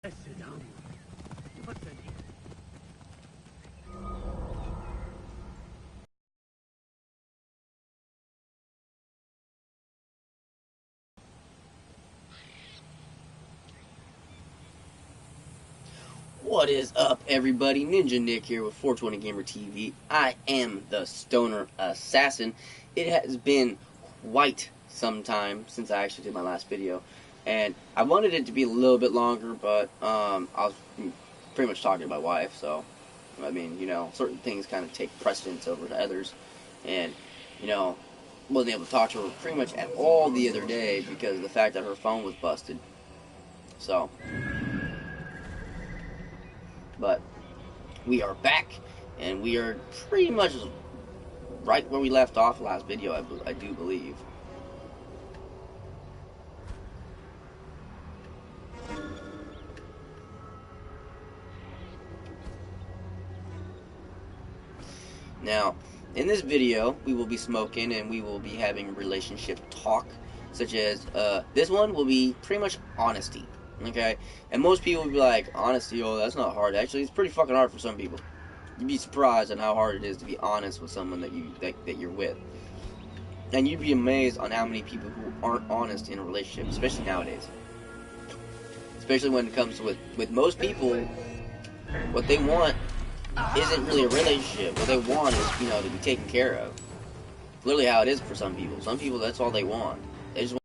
What is up, everybody? Ninja Nick here with 420 Gamer TV. I am the Stoner Assassin. It has been quite some time since I actually did my last video, and I wanted it to be a little bit longer, but I was pretty much talking to my wife, so I mean, certain things kind of take precedence over to others, and wasn't able to talk to her pretty much at all the other day because of the fact that her phone was busted. So. But we are back, and we are pretty much right where we left off last video, I do believe. Now, in this video, we will be smoking, and we will be having relationship talk, such as, this one will be pretty much honesty. Okay, and most people would be like, honesty, oh, that's not hard. Actually, it's pretty fucking hard for some people. You'd be surprised on how hard it is to be honest with someone that you're with, and you'd be amazed on how many people who aren't honest in a relationship, especially nowadays. Especially when it comes to with most people, what they want isn't really a relationship. What they want is, to be taken care of. It's literally how it is for some people. Some people, that's all they want. They just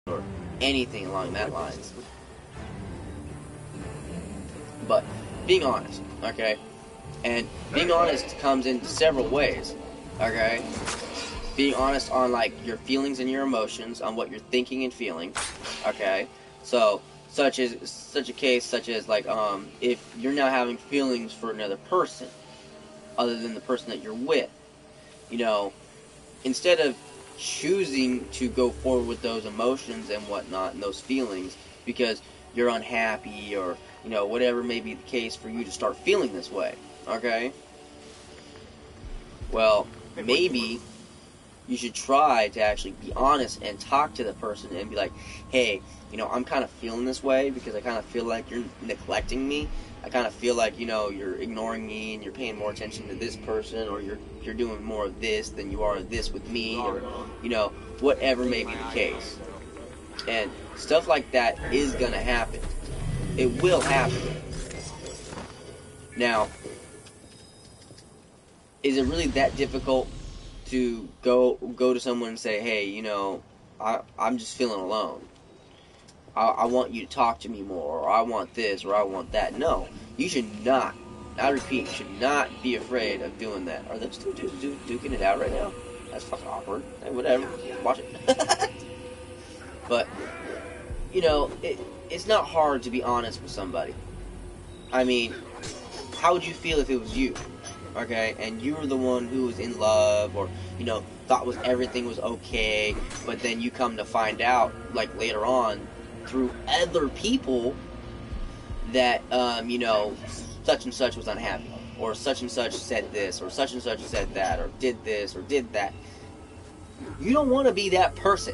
or anything along that lines. But being honest, okay? And being honest comes in several ways, okay? Being honest on, like, your feelings and your emotions, on what you're thinking and feeling, okay? So, such a case such as, like, if you're now having feelings for another person, other than the person that you're with, instead of choosing to go forward with those emotions and whatnot and those feelings because you're unhappy or whatever may be the case for you to start feeling this way, okay? Well, maybe you should try to actually be honest and talk to the person and be like, hey, I'm kind of feeling this way because I kind of feel like you're neglecting me. I kind of feel like, you're ignoring me and you're paying more attention to this person, or you're doing more of this than you are of this with me, or, whatever may be the case. And stuff like that is going to happen. It will happen. Now, is it really that difficult to go to someone and say, hey, I'm just feeling alone. I want you to talk to me more, or I want this, or I want that. No, you should not. I repeat, you should not be afraid of doing that. Are those two dudes duking it out right now? That's fucking awkward. Hey, whatever. Watch it. But, it's not hard to be honest with somebody. I mean, how would you feel if it was you? Okay, and you were the one who was in love, or, thought everything was okay, but then you come to find out, like, later on, through other people, that, such and such was unhappy, or such and such said this, or such and such said that, or did this, or did that. You don't want to be that person,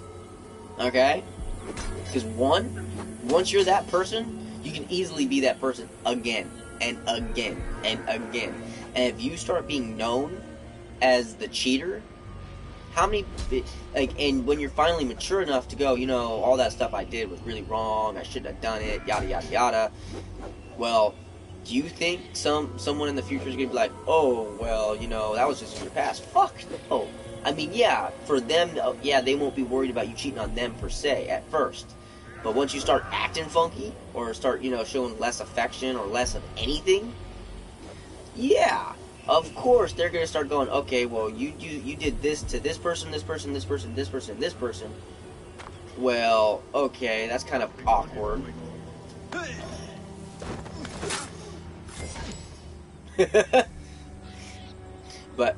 okay? Because once you're that person, you can easily be that person again, and again, and again. And if you start being known as the cheater, how many, and when you're finally mature enough to go, all that stuff I did was really wrong, I shouldn't have done it, yada, yada, yada. Well, do you think someone in the future is going to be like, oh, well, that was just in your past? Fuck no. I mean, yeah, for them, yeah, they won't be worried about you cheating on them per se at first. But once you start acting funky, or start, showing less affection or less of anything, yeah, of course they're going to start going, okay, well, you did this to this person, this person, this person, this person, this person. Well, okay, that's kind of awkward. But,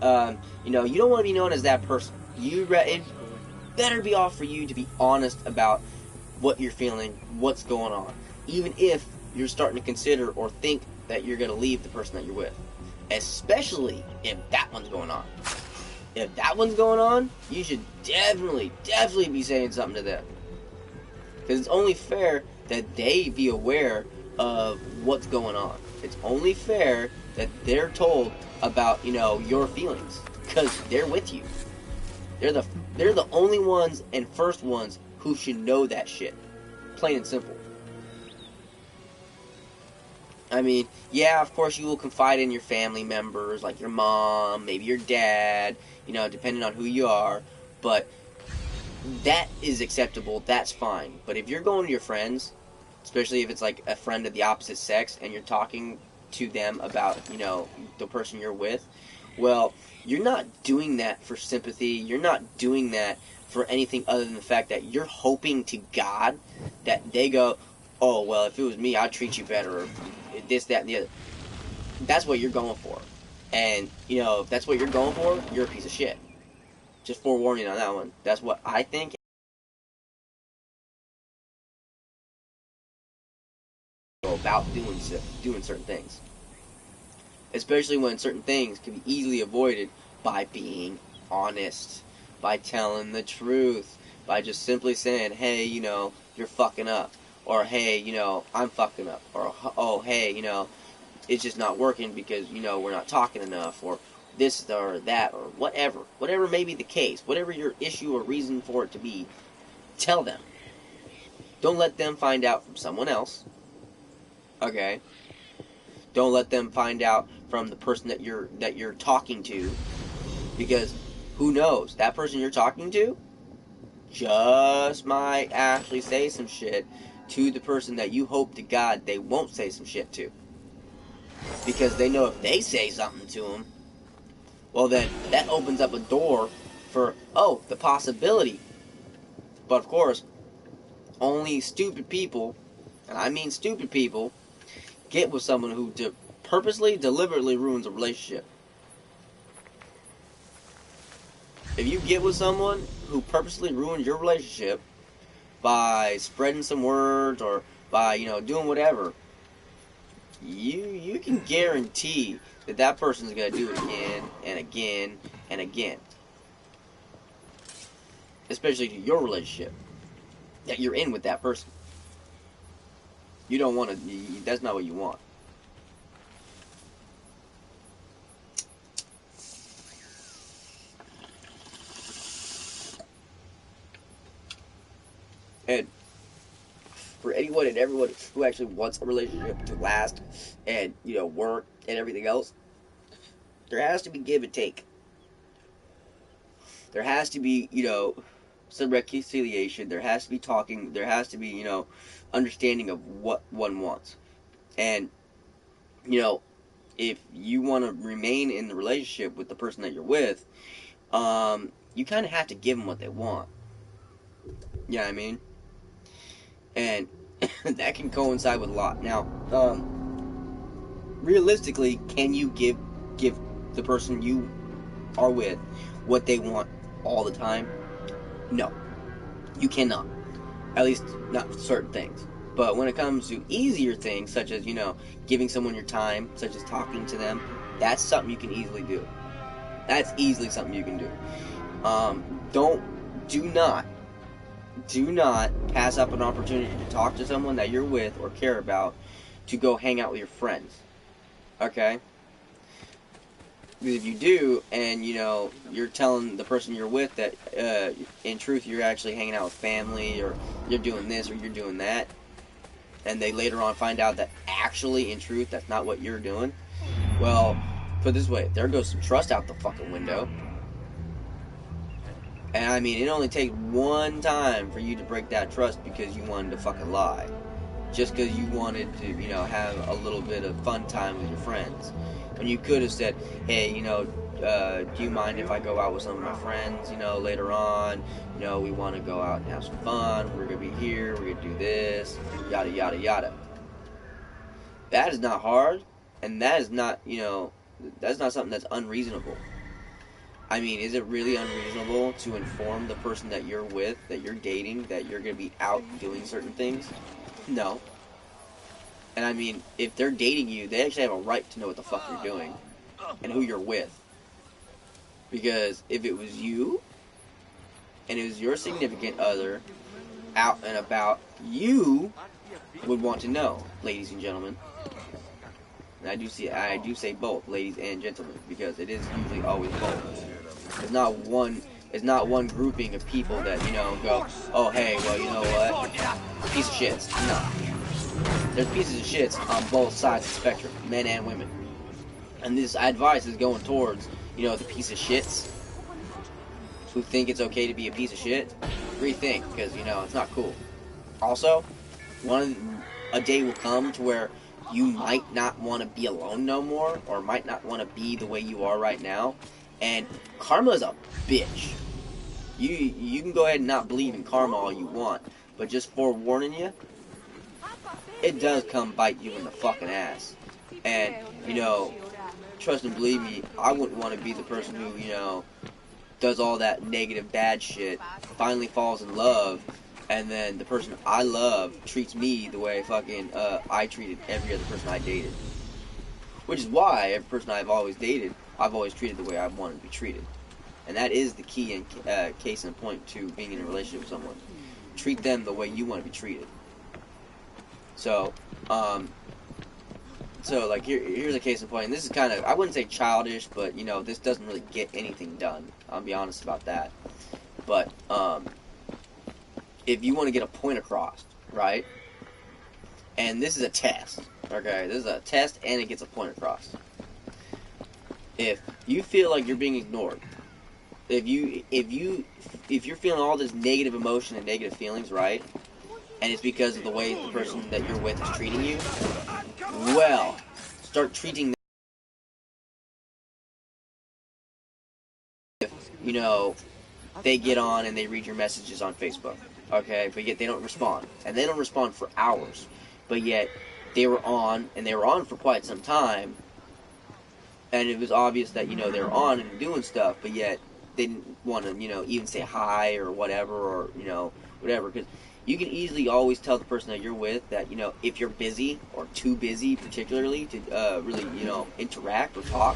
you don't want to be known as that person. It better be off for you to be honest about what you're feeling, what's going on. Even if you're starting to consider or think that you're going to leave the person that you're with. Especially if that one's going on. if that one's going on, you should definitely be saying something to them. Because it's only fair that they be aware of what's going on. It's only fair that they're told about, your feelings. Because they're with you. They're the only ones and first ones who should know that shit. Plain and simple. I mean, yeah, of course you will confide in your family members, like your mom, maybe your dad, depending on who you are, but that is acceptable, that's fine. But if you're going to your friends, especially if it's like a friend of the opposite sex, and you're talking to them about, the person you're with, well, you're not doing that for sympathy, you're not doing that for anything other than the fact that you're hoping to God that they go, oh, well, if it was me, I'd treat you better, or this, that, and the other. That's what you're going for. And, if that's what you're going for, you're a piece of shit. Just forewarning on that one. That's what I think. About doing certain things. Especially when certain things can be easily avoided by being honest, by telling the truth, by just simply saying, hey, you're fucking up. Or, hey, I'm fucking up. Or, oh, hey, it's just not working because, we're not talking enough. Or this or that or whatever. Whatever may be the case. Whatever your issue or reason for it to be, tell them. Don't let them find out from someone else. Okay? Don't let them find out from the person that you're talking to. Because who knows? That person you're talking to just might actually say some shit to the person that you hope to God they won't say some shit to. Because they know if they say something to them, well then that opens up a door for, the possibility. But of course, only stupid people, and I mean stupid people, get with someone who purposely, deliberately ruins a relationship. If you get with someone who purposely ruins your relationship by spreading some words or by, doing whatever, you can guarantee that person's going to do it again and again and again. Especially to your relationship that you're in with that person. You don't want to, that's not what you want. And for anyone and everyone who actually wants a relationship to last and, work and everything else, there has to be give and take. There has to be, some reconciliation. There has to be talking. There has to be, understanding of what one wants. And, if you want to remain in the relationship with the person that you're with, you kind of have to give them what they want. You know what I mean? And that can coincide with a lot. Now, realistically, can you give the person you are with what they want all the time? No, you cannot. At least not for certain things. But when it comes to easier things, such as, giving someone your time, such as talking to them, that's something you can easily do. That's easily something you can do. Do not pass up an opportunity to talk to someone that you're with or care about to go hang out with your friends. Okay? Because if you do, and, you're telling the person you're with that, in truth, you're actually hanging out with family, or you're doing this, or you're doing that, and they later on find out that actually, in truth, that's not what you're doing, well, put it this way, there goes some trust out the fucking window. And I mean, it only takes one time for you to break that trust because you wanted to fucking lie. Just because you wanted to, have a little bit of fun time with your friends. When you could have said, hey, do you mind if I go out with some of my friends, later on? We want to go out and have some fun. We're going to be here. We're going to do this. Yada, yada, yada. That is not hard. And that is not, that's not something that's unreasonable. I mean, is it really unreasonable to inform the person that you're with, that you're dating, that you're going to be out doing certain things? No. And I mean, if they're dating you, they actually have a right to know what the fuck you're doing and who you're with. Because if it was you, and it was your significant other, out and about, you would want to know, ladies and gentlemen. And I do say both, ladies and gentlemen, because it is usually always both. It's not one grouping of people that, go, oh, hey, well, you know what? Piece of shits. No. There's pieces of shits on both sides of the spectrum, men and women. And this advice is going towards, the piece of shits who think it's okay to be a piece of shit. Rethink, because, it's not cool. Also, a day will come to where you might not want to be alone no more, or might not want to be the way you are right now. And karma is a bitch. You can go ahead and not believe in karma all you want, but just forewarning you, it does come bite you in the fucking ass. And, trust and believe me, I wouldn't want to be the person who, does all that negative bad shit, finally falls in love, and then the person I love treats me the way fucking I treated every other person I dated. Which is why every person I've always dated, I've always treated the way I wanted to be treated. And that is the key and case in point to being in a relationship with someone. Treat them the way you want to be treated. So, like, here's a case in point. And this is kind of, I wouldn't say childish, but, this doesn't really get anything done. I'll be honest about that. But, if you want to get a point across, right? And this is a test, okay? This is a test, and it gets a point across. If you feel like you're being ignored, if you're feeling all this negative emotion and negative feelings, right? And it's because of the way the person that you're with is treating you, well, start treating them. If, they get on and they read your messages on Facebook, okay, but yet they don't respond. And they don't respond for hours. But yet, they were on, and they were on for quite some time, and it was obvious that, they were on and doing stuff, but yet they didn't want to, even say hi or whatever, or, whatever, because you can easily always tell the person that you're with that, if you're busy, or too busy particularly to really, interact or talk.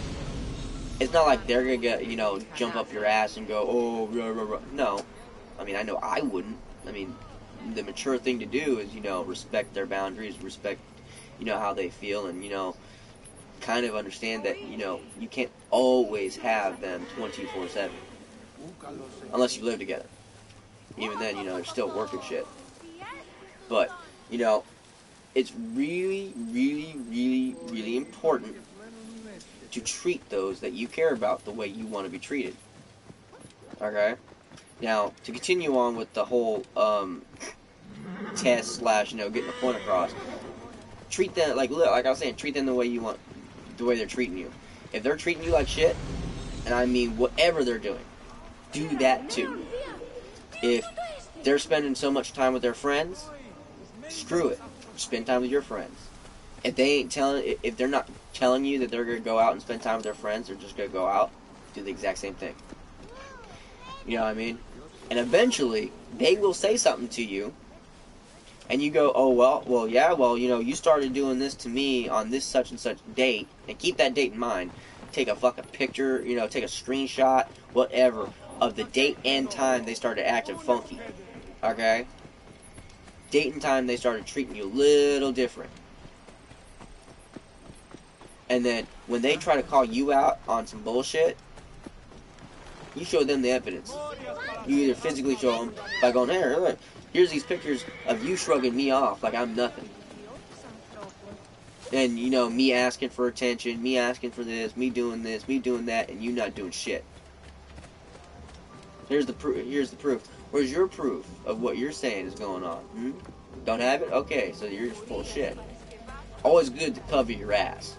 It's not like they're going to get, jump up your ass and go, oh, rah, rah, rah. No. I mean, I know I wouldn't. I mean, the mature thing to do is, respect their boundaries, respect, how they feel, and, kind of understand that, you can't always have them 24/7. Unless you live together. Even then, they're still working shit. But, it's really, really, really, really important to treat those that you care about the way you want to be treated. Okay? Now, to continue on with the whole test / getting a point across, treat them, like I was saying, treat them the way you want, the way they're treating you. If they're treating you like shit, and I mean whatever they're doing, do that too. If they're spending so much time with their friends, screw it. Spend time with your friends. If they're not telling you that they're going to go out and spend time with their friends, they're just going to go out, do the exact same thing. You know what I mean? And eventually, they will say something to you, and you go, oh, well, yeah, you started doing this to me on this such and such date, and keep that date in mind. Take a fucking picture, take a screenshot, whatever, of the date and time they started acting funky. Okay? Date and time they started treating you a little different. And then, when they try to call you out on some bullshit, you show them the evidence. You either physically show them by going, hey, look, here's these pictures of you shrugging me off like I'm nothing. And, me asking for attention, me asking for this, me doing that, and you not doing shit. Here's the proof. Where's your proof of what you're saying is going on? Don't have it? Okay, so you're just full of shit. Always good to cover your ass.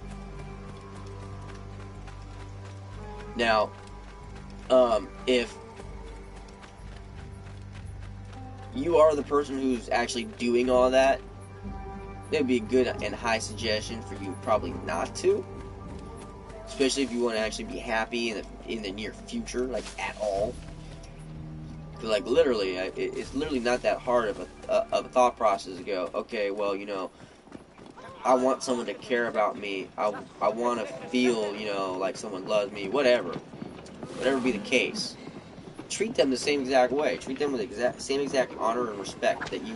Now, if you are the person who's actually doing all that, it would be a good and high suggestion for you probably not to. Especially if you want to actually be happy in the near future, like at all. Because, like, literally, it's literally not that hard of a thought process to go, okay, well, I want someone to care about me. I want to feel, like someone loves me, whatever. whatever be the case, treat them the same exact way. Treat them with same exact honor and respect that you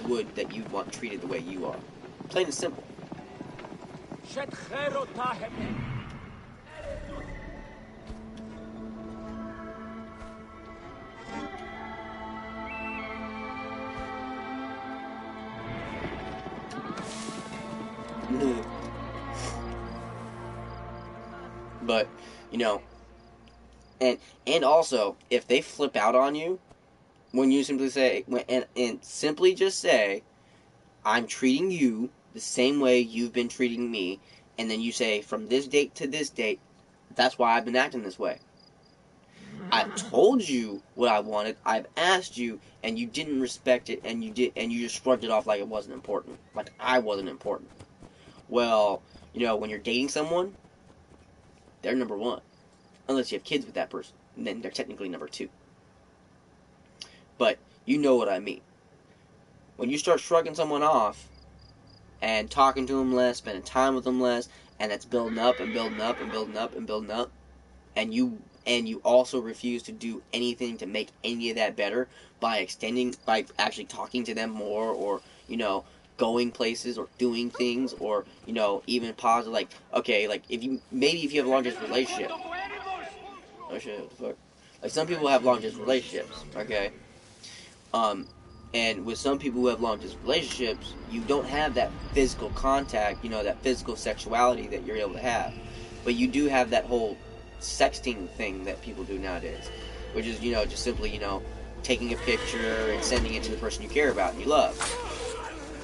want treated the way you are. Plain and simple. But, you know, and also, if they flip out on you, when you simply say, and simply just say, I'm treating you the same way you've been treating me, and then you say, from this date to this date, that's why I've been acting this way. I've told you what I wanted, I've asked you, and you didn't respect it, and you just shrugged it off like it wasn't important, like I wasn't important. Well, when you're dating someone, they're number one. Unless you have kids with that person, and then they're technically number two. But you know what I mean. When you start shrugging someone off and talking to them less, spending time with them less, and that's building up and building up and building up and building up, and you also refuse to do anything to make any of that better by actually talking to them more, or going places or doing things, or even positive, like, okay, like if you have a long distance relationship. Oh shit, what the fuck? Like, some people have long distance relationships, okay? And with some people who have long distance relationships, you don't have that physical contact, that physical sexuality that you're able to have. But you do have that whole sexting thing that people do nowadays, which is, just simply, taking a picture and sending it to the person you care about and you love.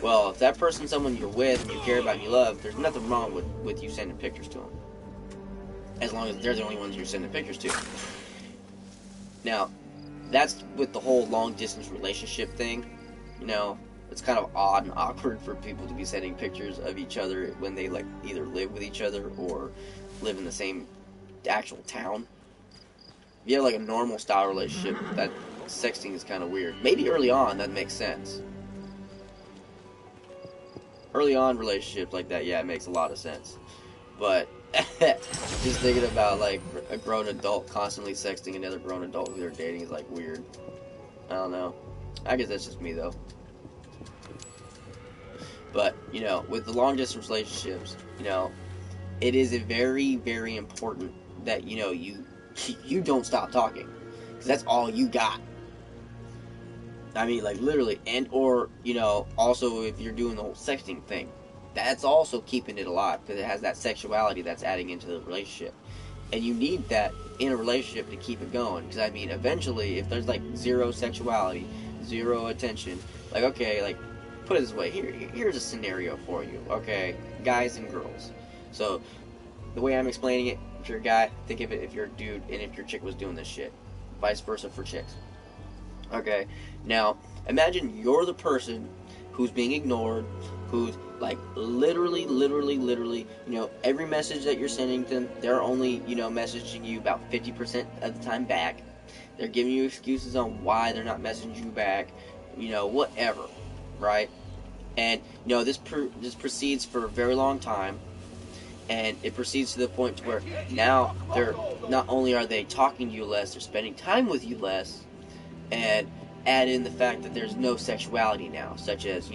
Well, if that person's someone you're with and you care about and you love, there's nothing wrong with you sending pictures to them. As long as they're the only ones you're sending pictures to. Now, that's with the whole long-distance relationship thing. It's kind of odd and awkward for people to be sending pictures of each other when they, like, either live with each other or live in the same actual town. If you have, like, a normal-style relationship, that sexting is kind of weird. Maybe early on, that makes sense. Early on relationships like that, yeah, it makes a lot of sense. But just thinking about, like, a grown adult constantly sexting another grown adult who they're dating is, like, weird. I don't know. I guess that's just me, though. But, with the long-distance relationships, it is a very, very important that, you don't stop talking. Because that's all you got. I mean, like, literally. And, or, also if you're doing the whole sexting thing, that's also keeping it alive, because it has that sexuality that's adding into the relationship. And you need that in a relationship to keep it going. Because, I mean, eventually, if there's, like, zero sexuality, zero attention, like, okay, like, put it this way, here's a scenario for you, okay? Guys and girls. So, the way I'm explaining it, if you're a guy, think of it if you're a dude, and if your chick was doing this shit. Vice versa for chicks. Okay? Now, imagine you're the person who's being ignored, who's, like, literally, every message that you're sending them, they're only, messaging you about 50% of the time back. They're giving you excuses on why they're not messaging you back, whatever, right? And, this proceeds for a very long time, and it proceeds to the point to where now they're, not only are they talking to you less, they're spending time with you less, and add in the fact that there's no sexuality now, such as,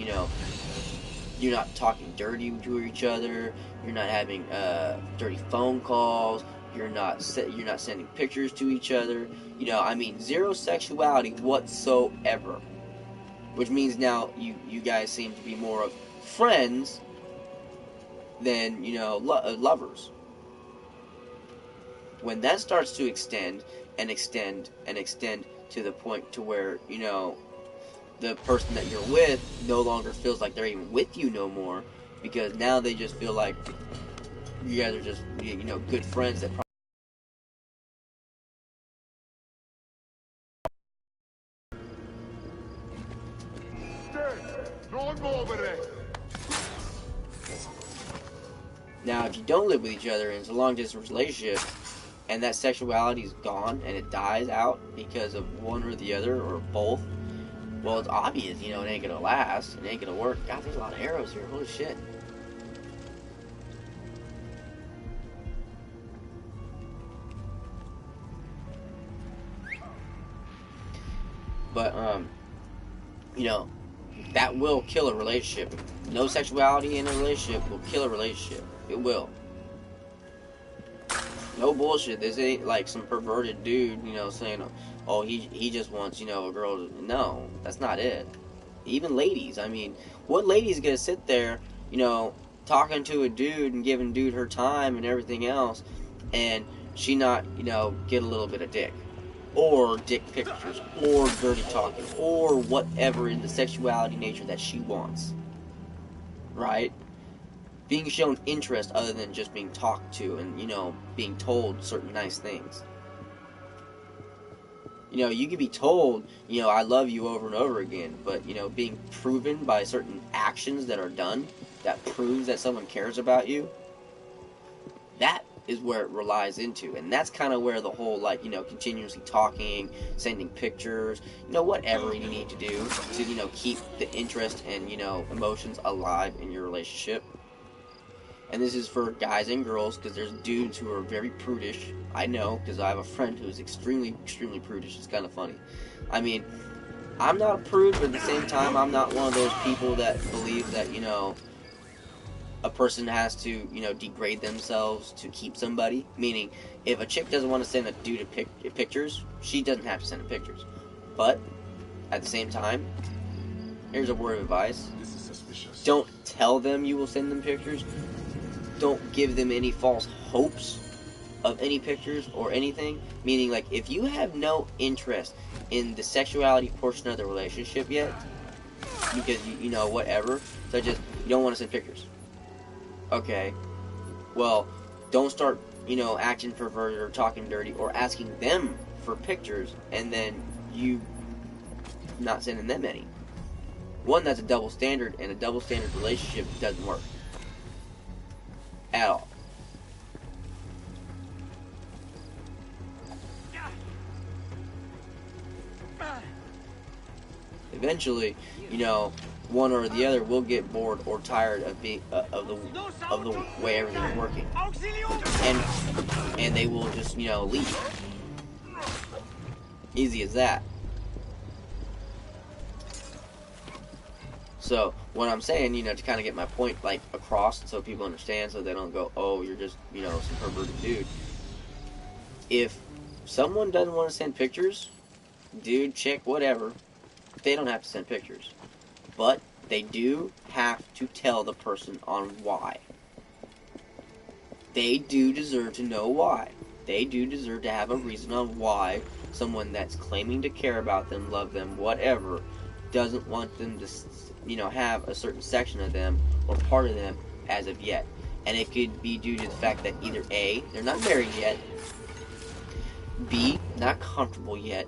you're not talking dirty to each other, you're not having dirty phone calls, you're not sending pictures to each other, I mean, zero sexuality whatsoever, which means now you guys seem to be more of friends than, lovers. When that starts to extend and extend and extend to the point to where, the person that you're with no longer feels like they're even with you no more, because now they just feel like you guys are just, good friends that Now, if you don't live with each other and it's a long-distance relationship, and that sexuality is gone and it dies out because of one or the other or both, well, it's obvious, it ain't gonna last, it ain't gonna work. God, there's a lot of arrows here, holy shit. But you know, that will kill a relationship. No sexuality in a relationship will kill a relationship. It will. No bullshit. This ain't like some perverted dude, you know, saying, oh, he just wants, you know, a girl. No, that's not it. Even ladies. I mean, what lady's gonna sit there, you know, talking to a dude and giving dude her time and everything else, and she not, you know, get a little bit of dick, or dick pictures, or dirty talking, or whatever in the sexuality nature that she wants, right? Being shown interest other than just being talked to and, you know, being told certain nice things. You know, you can be told, you know, I love you over and over again, but, you know, being proven by certain actions that are done that proves that someone cares about you, that is where it relies into. And that's kind of where the whole, like, you know, continuously talking, sending pictures, you know, whatever you need to do to, you know, keep the interest and, you know, emotions alive in your relationship. And this is for guys and girls, because there's dudes who are very prudish. I know, because I have a friend who's extremely, extremely prudish. It's kind of funny. I mean, I'm not a prude, but at the same time, I'm not one of those people that believe that, you know, a person has to, you know, degrade themselves to keep somebody. Meaning, if a chick doesn't want to send a dude pictures, she doesn't have to send him pictures. But, at the same time, here's a word of advice. This is suspicious. Don't tell them you will send them pictures. Don't give them any false hopes of any pictures or anything. Meaning, like, if you have no interest in the sexuality portion of the relationship yet, because you know, whatever, such as you don't want to send pictures. Okay, well, don't start, you know, acting perverted or talking dirty or asking them for pictures and then you not sending them any. One, that's a double standard, and a double standard relationship doesn't work at all. Eventually, you know, one or the other will get bored or tired of being of the way everything's working, and they will just, you know, leave. Easy as that. So what I'm saying, you know, to kind of get my point like across, so people understand, so they don't go, oh, you're just, you know, some perverted dude. If someone doesn't want to send pictures, dude, chick, whatever, they don't have to send pictures. But they do have to tell the person on why. They do deserve to know why. They do deserve to have a reason on why someone that's claiming to care about them, love them, whatever, doesn't want them to, you know, have a certain section of them or part of them as of yet. And it could be due to the fact that either A, they're not married yet, B, not comfortable yet,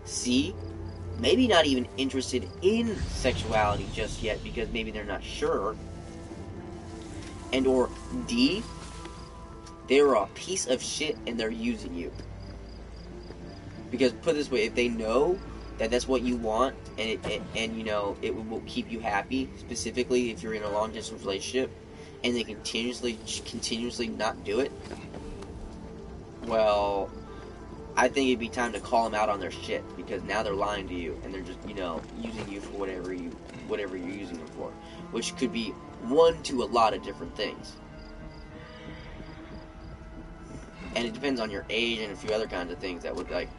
C, maybe not even interested in sexuality just yet because maybe they're not sure, and or D, they're a piece of shit and they're using you. Because put it this way, if they know that that's what you want, and you know, it will keep you happy, specifically if you're in a long distance relationship, and they continuously not do it, well, I think it'd be time to call them out on their shit, because now they're lying to you, and they're just, you know, using you for whatever you're using them for, which could be one to a lot of different things. And it depends on your age and a few other kinds of things that would, like,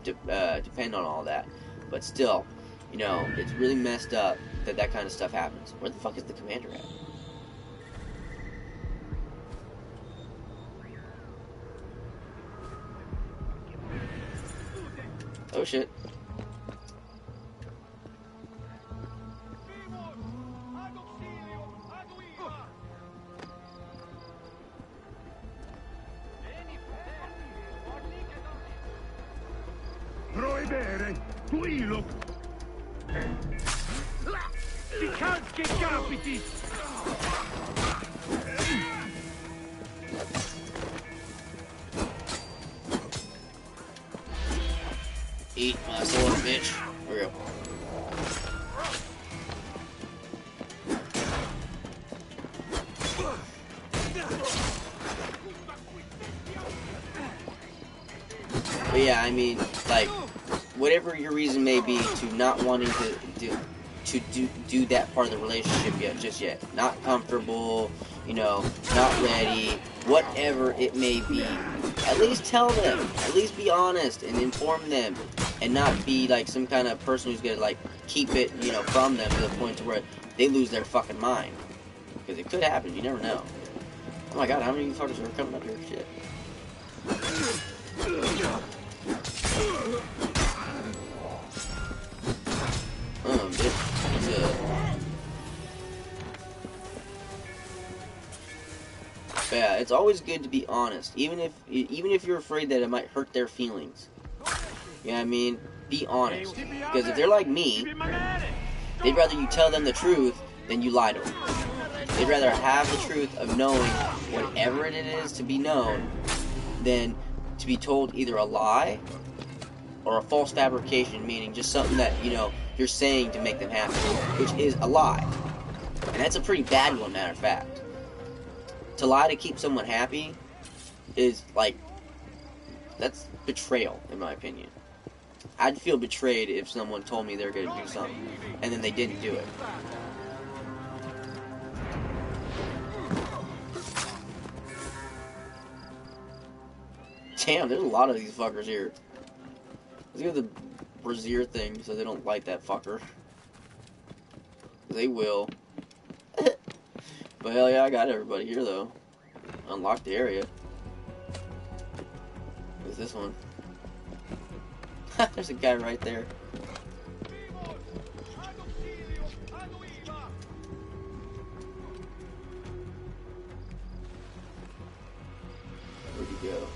depend on all that. But still, you know, it's really messed up that that kind of stuff happens. Where the fuck is the commander at? Oh shit. Proibere, tuilo. Ti caschi capiti. Eat my sword, bitch. For real. But yeah, I mean, like, whatever your reason may be to not wanting to do that part of the relationship just yet. Not comfortable, you know, not ready, whatever it may be. At least tell them. At least be honest and inform them, and not be like some kind of person who's gonna like keep it, you know, from them to the point to where they lose their fucking mind. Because it could happen. You never know. Oh my god, how many fuckers are coming up here? Shit. But yeah, it's always good to be honest, even if you're afraid that it might hurt their feelings. You know what I mean? Be honest, because if they're like me, they'd rather you tell them the truth than you lie to them. They'd rather have the truth of knowing whatever it is to be known than to be told either a lie or a false fabrication, meaning just something that, you know, you're saying to make them happy, which is a lie. And that's a pretty bad one, matter of fact. To lie to keep someone happy is, like, that's betrayal, in my opinion. I'd feel betrayed if someone told me they were going to do something, and then they didn't do it. Damn, there's a lot of these fuckers here. Let's get the brazier thing so they don't light that fucker. They will. But hell yeah, I got everybody here though. Unlock the area. Who's this one? There's a guy right there. Where'd he go?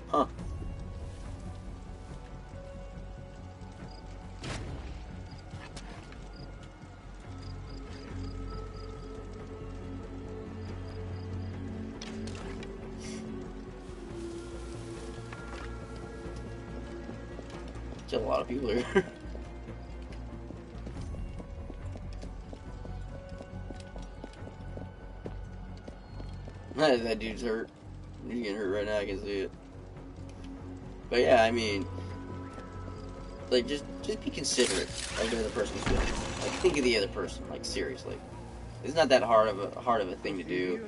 Huh. There's a lot of people here. That dude's hurt. He's getting hurt right now, I can see it. But yeah, I mean, like, just be considerate of the other person's feelings. Like, think of the other person, like, seriously. It's not that hard of a thing to do.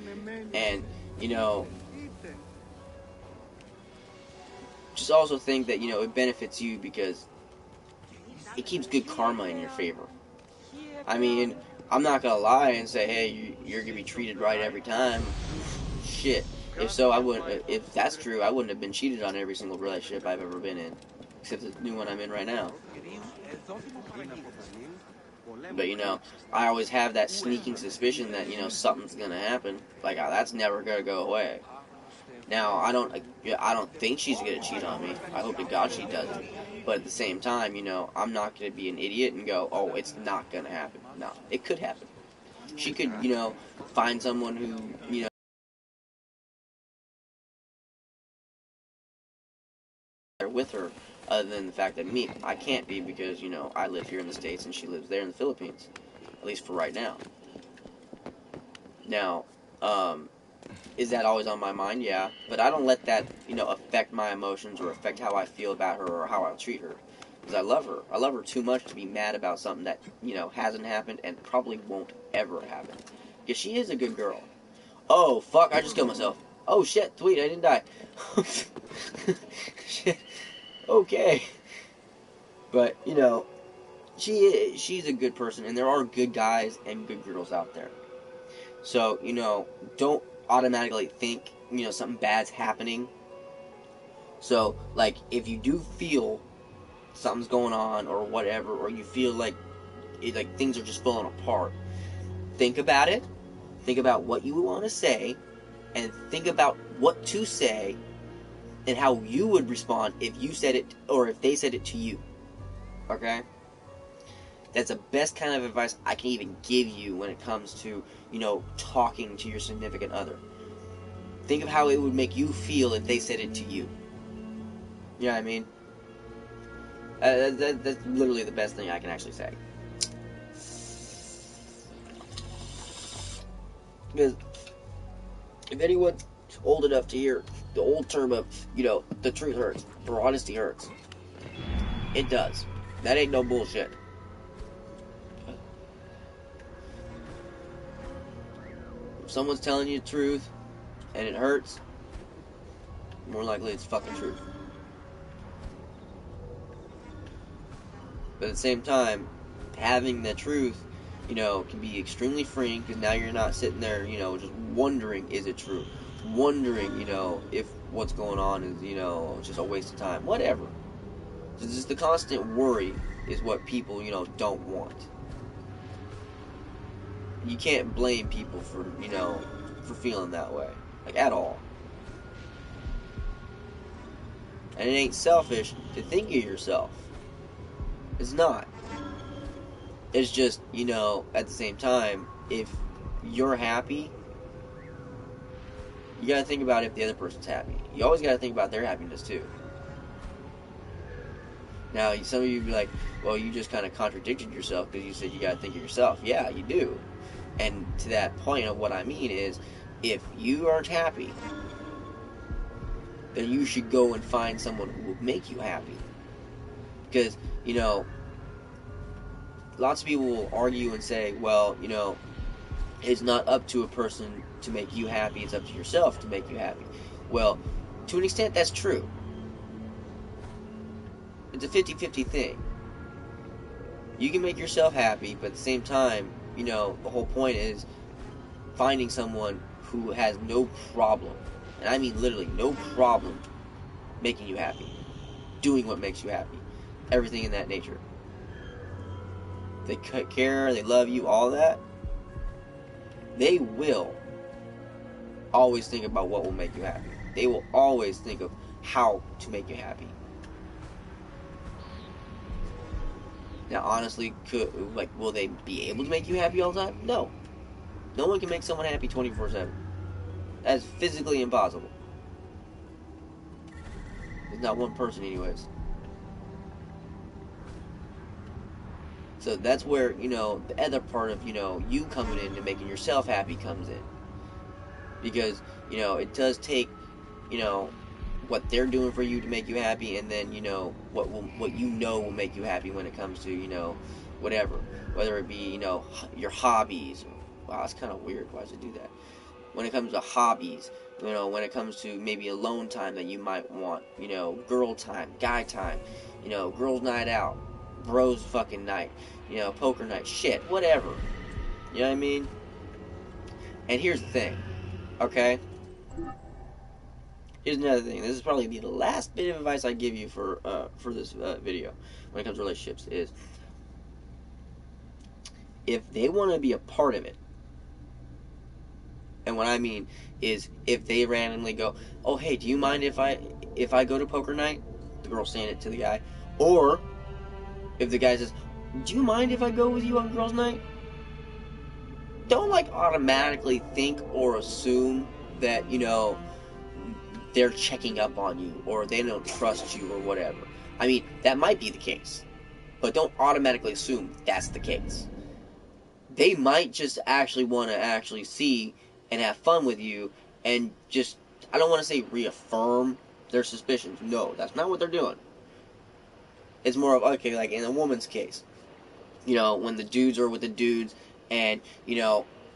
And, you know, just also think that, you know, it benefits you because it keeps good karma in your favor. I mean, I'm not gonna lie and say, hey, you're gonna be treated right every time. Shit. If so, I wouldn't. If that's true, I wouldn't have been cheated on every single relationship I've ever been in, except the new one I'm in right now. But you know, I always have that sneaking suspicion that, you know, something's gonna happen. Like, that's never gonna go away. Now, I don't think she's gonna cheat on me. I hope to God she doesn't. But at the same time, you know, I'm not gonna be an idiot and go, oh, it's not gonna happen. No, it could happen. She could, you know, find someone who, you know, with her, other than the fact that I can't be because, you know, I live here in the States and she lives there in the Philippines, at least for right now. Now, is that always on my mind? Yeah, but I don't let that, you know, affect my emotions or affect how I feel about her or how I treat her, because I love her. I love her too much to be mad about something that, you know, hasn't happened and probably won't ever happen, because she is a good girl. Oh, fuck, I just killed myself. Oh, shit, tweet, I didn't die. Shit. Okay. But, you know, she's a good person, and there are good guys and good girls out there. So, you know, don't automatically think, you know, something bad's happening. So, like, if you do feel something's going on or whatever, or you feel like things are just falling apart, think about it. Think about what you want to say, and think about what to say and how you would respond if you said it or if they said it to you. Okay? That's the best kind of advice I can even give you when it comes to, you know, talking to your significant other. Think of how it would make you feel if they said it to you. You know what I mean? That's literally the best thing I can actually say. Because if anyone's old enough to hear the old term of, the truth hurts, or honesty hurts, it does. That ain't no bullshit. If someone's telling you the truth and it hurts, more likely it's fucking truth. But at the same time, having the truth, can be extremely freeing, because now you're not sitting there, just wondering, is it true? Wondering, if what's going on is, just a waste of time. Whatever. Just the constant worry is what people, don't want. You can't blame people for feeling that way. Like, at all. And it ain't selfish to think of yourself. It's not. It's just, at the same time, if you're happy, you gotta think about if the other person's happy. You always gotta think about their happiness, too. Now, some of you be like, well, you just kind of contradicted yourself because you said you gotta think of yourself. Yeah, you do. And to that point of what I mean is, if you aren't happy, then you should go and find someone who will make you happy. Because, lots of people will argue and say, well, it's not up to a person to make you happy, it's up to yourself to make you happy. Well, to an extent, that's true. It's a 50-50 thing. You can make yourself happy, but at the same time, the whole point is finding someone who has no problem, and I mean literally no problem, making you happy, doing what makes you happy, everything in that nature. They care, they love you, all that. They will always think about what will make you happy. They will always think of how to make you happy. Now, honestly, will they be able to make you happy all the time? No. No one can make someone happy 24/7. That's physically impossible. There's not one person, anyways. So that's where, the other part of, you coming in and making yourself happy comes in. Because, it does take, what they're doing for you to make you happy, and then, what will make you happy when it comes to, whatever. Whether it be, your hobbies. Wow, that's kind of weird. Why does it do that? When it comes to hobbies, when it comes to maybe alone time that you might want, girl time, guy time, girls night out, bros fucking night, poker night, shit, whatever. You know what I mean? And here's the thing, okay? Here's another thing. This is probably the last bit of advice I give you for this video when it comes to relationships is, if they want to be a part of it, and what I mean is, if they randomly go, oh, hey, do you mind if I go to poker night? The girl's saying it to the guy. Or, if the guy says, do you mind if I go with you on girls' night? Don't, automatically think or assume that, they're checking up on you, or they don't trust you, or whatever. I mean, that might be the case. But don't automatically assume that's the case. They might just actually want to actually see and have fun with you, and just, I don't want to say reaffirm their suspicions. No, that's not what they're doing. It's more of, okay, like in a woman's case, when the dudes are with the dudes, and,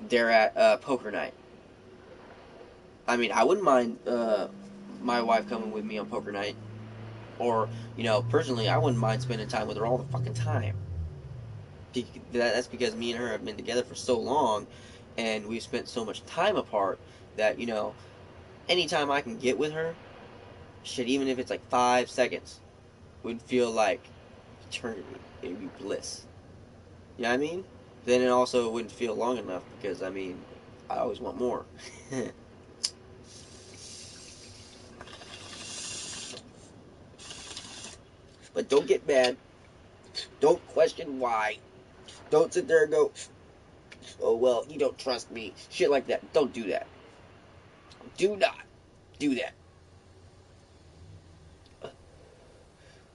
they're at poker night. I mean, I wouldn't mind my wife coming with me on poker night. Or, personally, I wouldn't mind spending time with her all the fucking time. That's because me and her have been together for so long, and we've spent so much time apart, that, anytime I can get with her, shit, even if it's 5 seconds, would feel like eternity. It would be bliss. You know what I mean? Then it also wouldn't feel long enough, because, I mean, I always want more. But don't get mad. Don't question why. Don't sit there and go, oh, well, you don't trust me. Shit like that. Don't do that. Do not do that.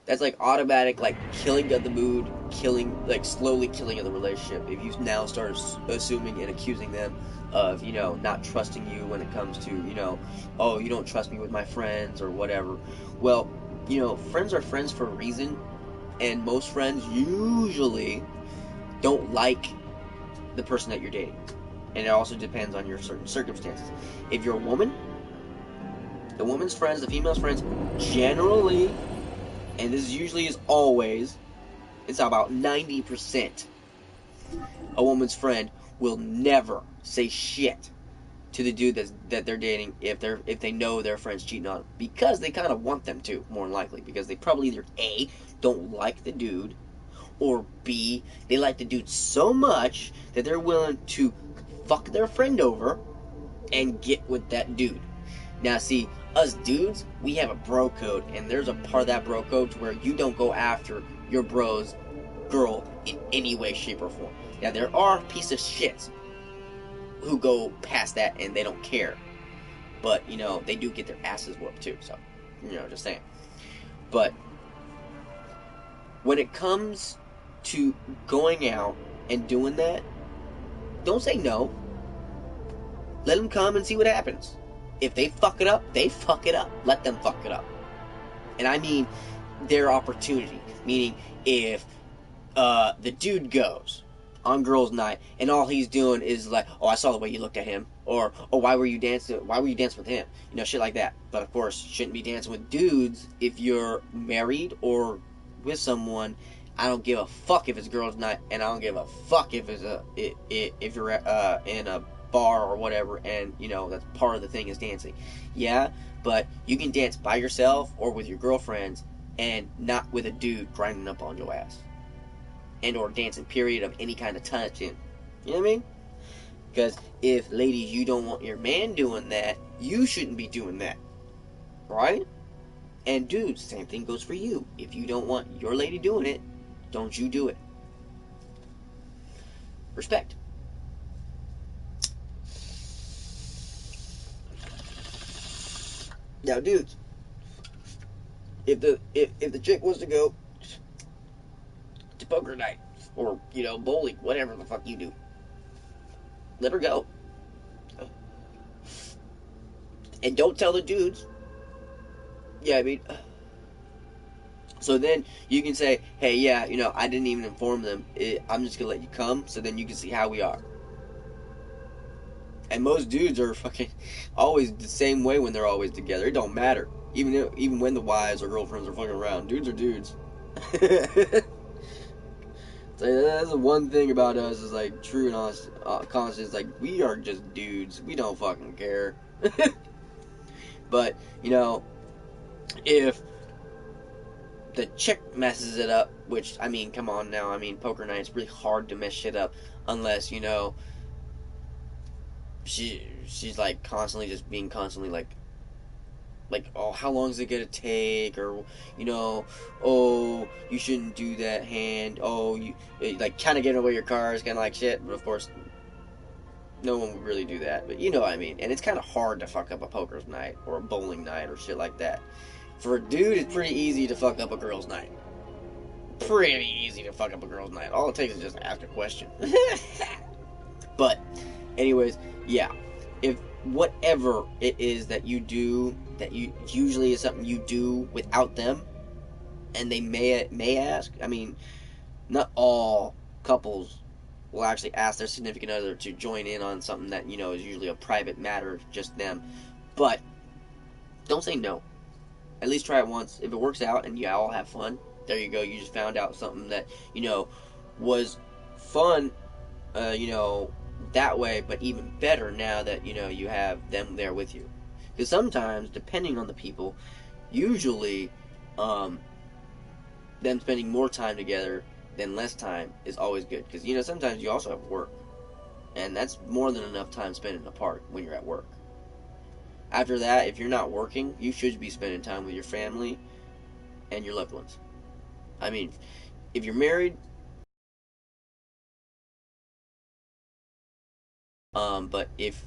That's like automatic, like killing of the mood, slowly killing of the relationship. If you now start assuming and accusing them of, not trusting you when it comes to, oh, you don't trust me with my friends or whatever. Well, friends are friends for a reason, and most friends usually don't like the person that you're dating. And it also depends on your certain circumstances. If you're a woman, the woman's friends, the female's friends, generally, and this usually is always, it's about 90%, a woman's friend will never say shit to the dude that they're dating if they know their friend's cheating on them, because they kind of want them to, more than likely, because they probably either A, don't like the dude, or B, they like the dude so much that they're willing to fuck their friend over and get with that dude. Now, see, us dudes, we have a bro code, and there's a part of that bro code to where you don't go after your bro's girl in any way, shape, or form. Now, there are piece of shits who go past that and they don't care, but they do get their asses whooped too. So, just saying. But when it comes to going out and doing that, don't say no. Let them come and see what happens. If they fuck it up, they fuck it up. Let them fuck it up. And I mean their opportunity. Meaning, if the dude goes on girls' night and all he's doing is like, oh, I saw the way you looked at him, or oh, why were you dancing with him? Shit like that. But of course, shouldn't be dancing with dudes if you're married or with someone. I don't give a fuck if it's girls' night, and I don't give a fuck if it's if you're in a bar or whatever, and that's part of the thing is dancing. Yeah, but you can dance by yourself or with your girlfriends, and not with a dude grinding up on your ass, and or dancing period of any kind of touching. You know what I mean? Because if, ladies, you don't want your man doing that, you shouldn't be doing that, right? And dudes, same thing goes for you. If you don't want your lady doing it, don't you do it. Respect. Now, dudes, if the chick wants to go to poker night or bowling, whatever the fuck you do, let her go. And don't tell the dudes. Yeah, I mean, so then you can say, hey, yeah, I didn't even inform them. I'm just gonna let you come, so then you can see how we are. And most dudes are fucking always the same way when they're always together. It don't matter. Even when the wives or girlfriends are fucking around. Dudes are dudes. So that's the one thing about us is like true and honest, constant. It's like we are just dudes. We don't fucking care. But, if the chick messes it up, which, I mean, come on now. I mean, poker night, it's really hard to mess shit up unless, she's like constantly just being constantly like, oh, how long is it gonna take, or oh, you shouldn't do that hand, oh, you like kind of getting away your cars, kind of like shit. But of course, no one would really do that, but you know what I mean. And it's kind of hard to fuck up a poker's night or a bowling night or shit like that. For a dude, it's pretty easy to fuck up a girl's night. Pretty easy to fuck up a girl's night. All it takes is just ask a question. But anyways, yeah, if whatever it is that you do that you usually is something you do without them, and they may ask, I mean, not all couples will actually ask their significant other to join in on something that is usually a private matter, just them. But don't say no. At least try it once. If it works out and you all have fun, there you go. You just found out something that was fun, that way, but even better now that you have them there with you. Because sometimes, depending on the people, usually them spending more time together than less time is always good. Because sometimes you also have work, and that's more than enough time spending apart when you're at work. After that, if you're not working, you should be spending time with your family and your loved ones. I mean, if you're married, but if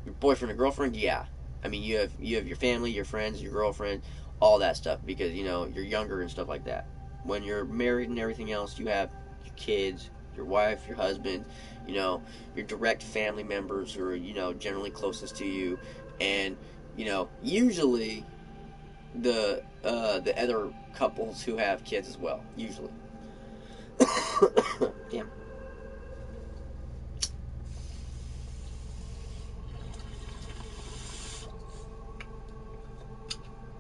your boyfriend or girlfriend, yeah. I mean, you have your family, your friends, your girlfriend, all that stuff, because you know you're younger and stuff like that. When you're married and everything else, you have your kids, your wife, your husband, you know, your direct family members who are, you know, generally closest to you, and you know, usually the other couples who have kids as well, usually. Damn.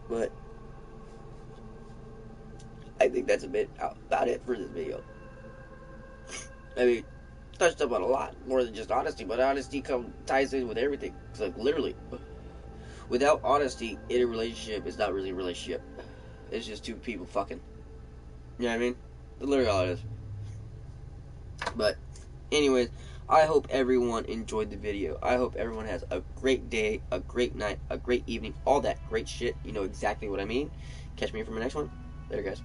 But I think that's a bit about it for this video. I mean, touched up on a lot more than just honesty, but honesty ties in with everything. It's like literally, without honesty in a relationship, it's not really a relationship. It's just two people fucking. You know what I mean? That's literally all it is. But, anyways, I hope everyone enjoyed the video. I hope everyone has a great day, a great night, a great evening, all that great shit. You know exactly what I mean. Catch me for my next one. Later, guys.